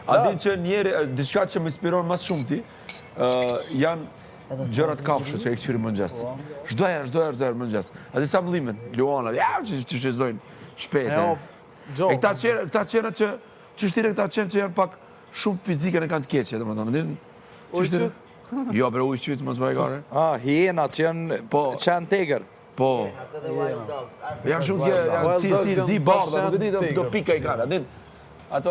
A din që njeri, diçka që më inspiron mas shumë ti, janë gjërat kafshë që e këqyri mëngjes. Çdo herë mëngjes. A di sa mëllimin, Luana, që shizojnë shpejt. E këta qena që shtire këta qenë që janë pak shumë fizike në kanë të keqe, domethënë. Ujqyt? Jo, bre ujqyt, mos vajgare. Hienat që janë tegër. Po. Janë shumë të janë si zi bardha, nuk e di do pika i kanë. Ato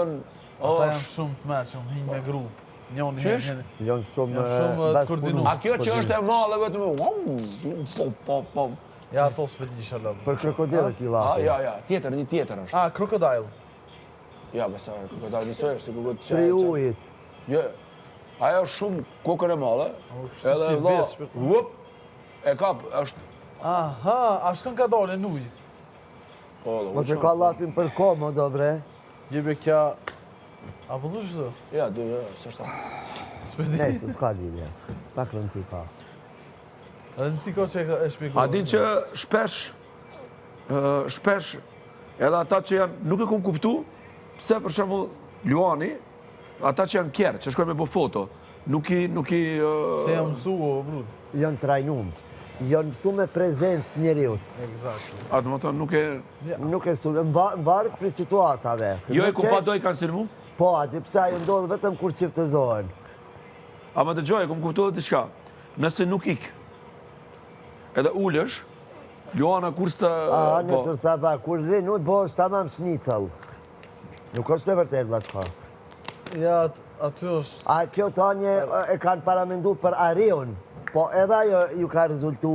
ata janë shumë të mërshëm, hinë me grupë. Janë shumë të koordinuar. A kjo që është e madhe vetëm Ja, ato s'pe di shalom. Për krokodilë kila. Ja, tjetër, një tjetër është. Krokodil. Ja, besa, krokodil njësoj është, si kukët që... Prej ujit. Jo, ajo është shumë kokën e madhe, edhe vla, e kap, është... Aha, a shkën ka dole në ujë? Mos e ka lapin për komo, do bre. Jebe kja... A po dush të? Ja, së është ta. Ne, së s'ka lidhje. Pak rëndësi ka. Rëndësi ka që e shpikoj. A din që shpesh, edhe ata që janë, nuk e kom kuptu, pse për shembull Luani, ata që janë kjerë, që shkojnë me bo foto, nuk i... Se janë mësu o brud. Janë trajnum. Janë mësu me prezencë njeriut. Exakt. A të më tonë nuk e... Nuk e su, në varë për situatave. Jo e ku pa doj kanë silmu? Po, ati pësa ju ndodhë vetëm kur qiftëzohen. A më të gjoj, e kom kuptu dhe diçka. Nëse nuk ik, edhe ullësh, Luana kur s'ta... Nësër sa ba, kur dhe nuk bo është tamam shnicëll. Nuk është e vërtet, Vlatko. Ja, aty është... A kjo tanje e kanë paramendu për Ariun, po edhe ajo ju ka rezultu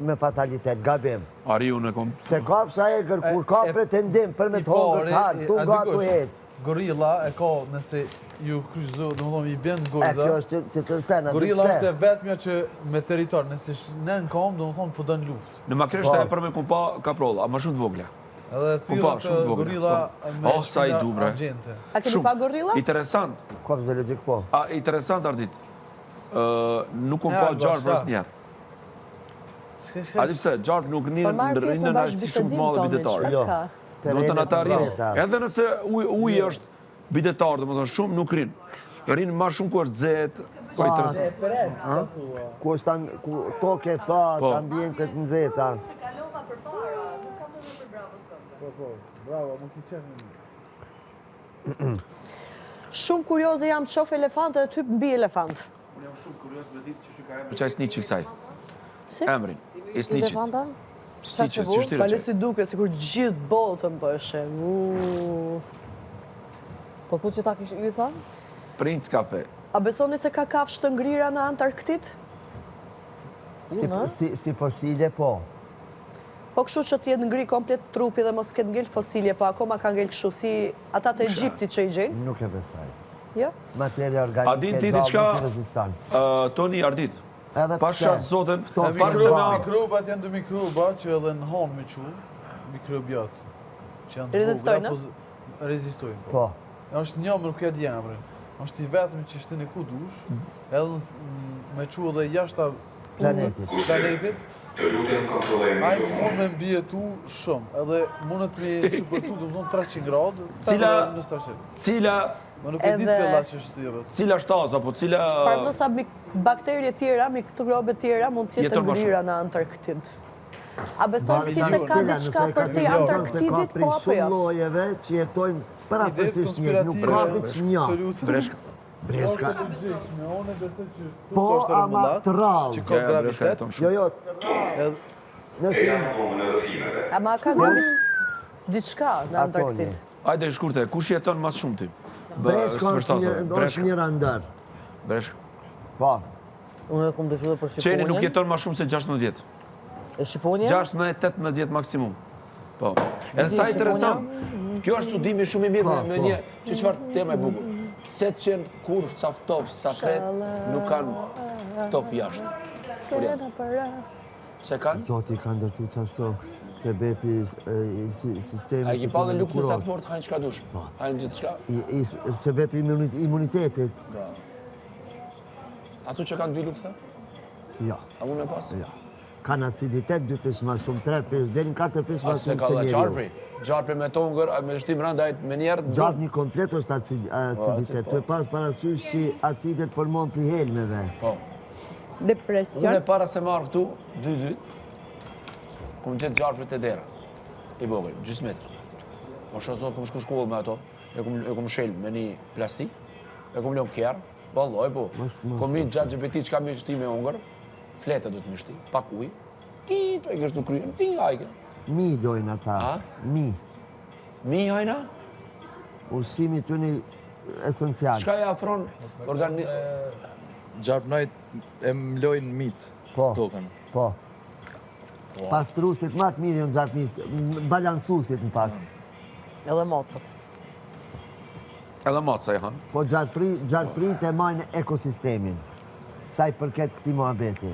me fatalitet, gabim. Ariun e kom... Se ka fsha e gërë, kur ka pretendim për me të hongër të hanë, tu nga tu hecë. Gorilla e ka nëse ju kryshzo, në më i bend E kjo gojza. është të tërsena, të Gorilla është e vetëmja që me territor, nëse në në kam, do më thonë për dënë luft. Në Makreshta e për me kumpa kaprolla, a më shumë të vogla. Edhe thira të gorilla me shpina argjente. A keni pa gorilla? Interesant. Kom zoologjik po. Interesant ardit. Nuk kom pa gjarë për asë njerë. A di pse, gjarë nuk rinë në si shumë të madhe bidetarë. Jo. Do të në ata rinë. Edhe nëse uji është bidetarë, dhe më thonë shumë, nuk rinë. Rinë ma shumë ku është zetë. Ku është toke thatë, ambientet në zeta. Kalova për para, nuk kam më për bravës të. Po, bravo, më ki qenë. Shumë kurioze jam të shof elefante dhe typ mbi elefant. Unë jam shumë kurios me ditë që ka emri. Qa e sniqi kësaj? Si? Emrin. E sniqit. Elefanta? Sniqit, që shtire Pale qaj. si duke, si kur gjithë botën bëshe. Po thu që ta kishë ju tha? Princ kafe. A besoni se ka kafshë të ngrira në Antarktit? Si fosilje po. Po kështu që t'jetë ngri komplet trupi dhe mos ketë ngell fosilje, po akoma ka ngell kështu si ata të Egjiptit që i gjenë? Nuk e besaj. Jo? Materia A organike din ti gjallë diçka? nuk i rezistan. Toni Ardit. Edhe Pasha pse. zotën, Mikrobat janë të mikroba që edhe në hanë me qu, mikrobiot. Rezistojnë? Rezistojnë, po. Po. është një më nuk e djenë, bre. është i vetëm që shtë në ku dush, edhe me qu edhe jashta planetit, a i mund me mbjetu shumë, edhe mundet me supertu të mëton 300 gradë, Cila më nuk e ditë se la që shtirët. Cila shtaza, po cila... Pardosa bakterje tjera, mikrobe tjera mund t'jetë të ngrira në Antarktit. A beson ti se ka diçka për ti Antarktidit, po apo jo? Shumë lojeve që jetojnë përapërsisht një, nuk ka veç një. Breshka. Breshka. Unë besoj që Po, ama të rallë. që ka gravitet. Jo, Ama ka diçka në Antarktit. Ajde, shkurte, kush jeton mas shumë ti? Breshka është një randër. Breshka. Po. Unë e kom të qudhe për Shqiponjen. Qeni nuk jeton ma shumë se 16 vjetë. E Shqiponjen? 16-18 vjetë maksimum. Po. Edhe sa interesant, kjo është studimi shumë i mirë me një që qëfar tema e bukur. Pse qenë kur saftov, safret, nuk kanë ftof jashtë. Se kanë? Zoti ka ndërtu qashtu, se bepi sistemi... A i ki pa dhe lukë në satë fort, hajnë qka dush. Hajnë gjithë qka. Se bepi imunitetit. A thu që kanë 2 lukë, Ja. a unë e pas? Ja. kanë aciditet 2 fish ma shumë, 3 fish, deri në 4 fish ma Asë shumë ka se dhe njeriu. qarpri. Qarpri me tongër, me shtim rëndajt me njerë. Gjatë një komplet është aciditet. Tu e pas parasysh që acidet formon për helmeve. Po. Depresion. Unë e para se marrë këtu, 2 dytë, kom qëtë gjarprit e dera. I vogël, gjysë metër. Po shëzo, kom shku shkollë me ato, e kom shel me një plastik, e kom lëmë kjerë, balloj, po. Kom minë gjatë gjepeti që kam i shti me ongër, flete du të mi shti, pak uj, ti, të e kështu kryen, ti, hajke. Mi dojnë ata. A? Mi. Mi, hajna? Ushqimi të një esencial. Shka e afron Gjarpnojt e mlojnë mitë Po. tokën. Po. Pastrusit ma të mirë janë gjarpnit, balansusit në pak. Edhe mocët. Edhe matë sa i hanë. Po gjarprit e majnë ekosistemin. Sa i përket këti muhabeti.